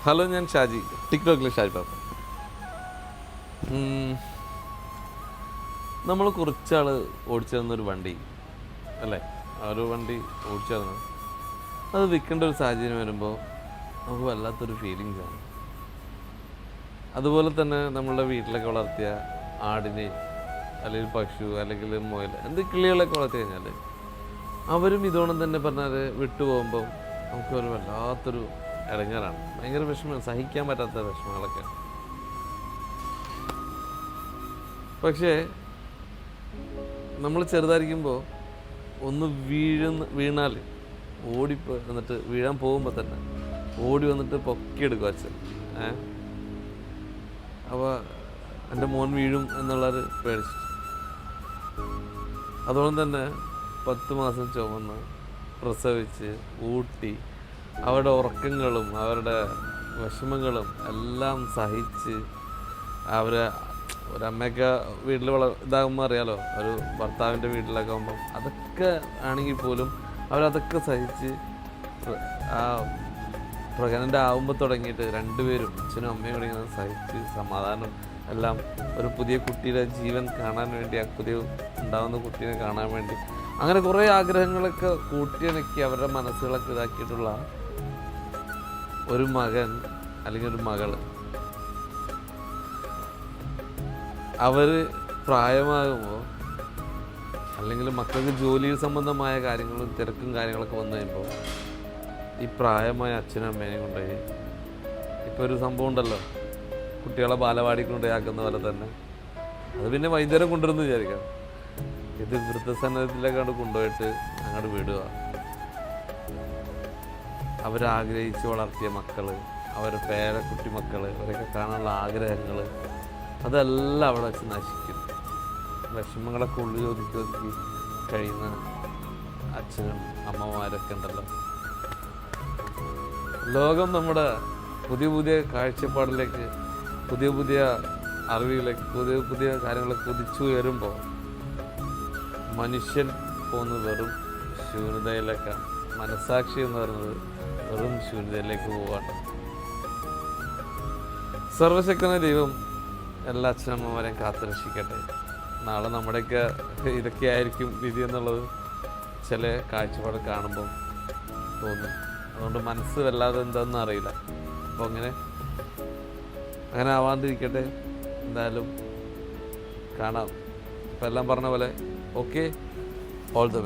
Hello, ഞാൻ ഷാജി, ടിക്ടോക്കിലെ ഷാജി പാപ്പ. നമ്മൾ കുറച്ചാൾ ഓടിച്ചു തന്നൊരു വണ്ടി അല്ലേ, ആ ഒരു വണ്ടി ഓടിച്ചു തന്നു, അത് വിൽക്കേണ്ട ഒരു സാഹചര്യം വരുമ്പോൾ നമുക്ക് വല്ലാത്തൊരു ഫീലിങ്സ് ആണ്. അതുപോലെ തന്നെ നമ്മളുടെ വീട്ടിലൊക്കെ വളർത്തിയ ആടിനെ അല്ലെങ്കിൽ പശു അല്ലെങ്കിൽ മുയൽ എന്ത് കിളികളൊക്കെ വളർത്തി കഴിഞ്ഞാൽ അവരും ഇതോണം തന്നെ പറഞ്ഞാൽ വിട്ടുപോകുമ്പം നമുക്കൊരു വല്ലാത്തൊരു ഇടങ്ങാറാണ്, ഭയങ്കര വിഷമം, സഹിക്കാൻ പറ്റാത്ത വിഷമങ്ങളൊക്കെ. പക്ഷേ നമ്മൾ ചെറുതായിരിക്കുമ്പോൾ ഒന്ന് വീണാൽ എന്നിട്ട് വീഴാൻ പോകുമ്പോൾ തന്നെ ഓടി വന്നിട്ട് പൊക്കിയെടുക്കും അച്ഛൻ. അപ്പോൾ എൻ്റെ മോൻ വീഴും എന്നുള്ളത് പേടിച്ചു. അതുകൊണ്ട് തന്നെ 10 മാസം ചുമന്ന് പ്രസവിച്ച് ഊട്ടി അവരുടെ ഉറക്കങ്ങളും അവരുടെ വിഷമങ്ങളും എല്ലാം സഹിച്ച് അവരെ ഒരമ്മയൊക്കെ വീട്ടിൽ ഇതാകുമ്പോൾ അറിയാലോ, ഒരു ഭർത്താവിൻ്റെ വീട്ടിലൊക്കെ ആകുമ്പം അതൊക്കെ ആണെങ്കിൽ പോലും അവരതൊക്കെ സഹിച്ച് ആ പ്രഗ്നൻ്റ് ആകുമ്പോൾ തുടങ്ങിയിട്ട് രണ്ടുപേരും അച്ഛനും അമ്മയും കൂടി ഇങ്ങനെ സഹിച്ച് സമാധാനം എല്ലാം ഒരു പുതിയ കുട്ടിയുടെ ജീവൻ കാണാൻ വേണ്ടി, ആ പുതിയ ഉണ്ടാകുന്ന കുട്ടീനെ കാണാൻ വേണ്ടി അങ്ങനെ കുറേ ആഗ്രഹങ്ങളൊക്കെ കൂട്ടിയിണക്കി അവരുടെ മനസ്സുകളൊക്കെ ഇതാക്കിയിട്ടുള്ള ഒരു മകൻ അല്ലെങ്കിൽ ഒരു മകൾ അവർ പ്രായമാകുമ്പോൾ അല്ലെങ്കിൽ മക്കൾക്ക് ജോലി സംബന്ധമായ കാര്യങ്ങളും തിരക്കും കാര്യങ്ങളൊക്കെ വന്നു കഴിയുമ്പോൾ ഈ പ്രായമായ അച്ഛനും അമ്മേനെയും കൊണ്ടുപോയി ഇപ്പോൾ ഒരു സംഭവം ഉണ്ടല്ലോ, കുട്ടികളെ ബാലവാടിക്ക് കൊണ്ടുപോയാക്കുന്ന പോലെ തന്നെ അത് പിന്നെ വൈകുന്നേരം കൊണ്ടുവരുന്നു വിചാരിക്കാം, ഇത് വൃദ്ധസദനത്തിലേക്കാണ്ട് കൊണ്ടുപോയിട്ട് അങ്ങോട്ട് വിടുക. അവരാഗ്രഹിച്ച് വളർത്തിയ മക്കൾ, അവരുടെ പേരക്കുട്ടി മക്കൾ, അവരൊക്കെ കാണാനുള്ള ആഗ്രഹങ്ങൾ അതെല്ലാം അവിടെ വെച്ച് നശിക്കും. വിഷമങ്ങളൊക്കെ ഒതുക്കി കഴിയുന്ന അച്ഛനും അമ്മമാരൊക്കെ ഉണ്ടല്ലോ. ലോകം നമ്മുടെ പുതിയ പുതിയ കാഴ്ചപ്പാടിലേക്ക്, പുതിയ പുതിയ അറിവുകളിലേക്ക്, പുതിയ പുതിയ കാര്യങ്ങളൊക്കെ കുതിച്ചു ഉയരുമ്പോൾ മനുഷ്യൻ പോകുന്നത് വെറും ശൂന്യതയിലേക്കാണ്. മനസ്സാക്ഷി എന്ന് പറയുന്നത് വെറും ശൂന്യതയിലേക്ക് പോവാണ്. സർവശക്തനായ ദൈവം എല്ലാ അച്ഛനമ്മമാരെയും കാത്തുരക്ഷിക്കട്ടെ. നാളെ നമ്മുടെയൊക്കെ ഇതൊക്കെ ആയിരിക്കും വിധി എന്നുള്ളത് ചില കാഴ്ചപ്പാട് കാണുമ്പം തോന്നും. അതുകൊണ്ട് മനസ്സ് വല്ലാതെ എന്താണെന്ന് അറിയില്ല. അപ്പോൾ അങ്ങനെ ആവാതിരിക്കട്ടെ. എന്തായാലും കാണാം. ഇപ്പം എല്ലാം പറഞ്ഞ പോലെ ഓക്കെ, ഓൾ ദ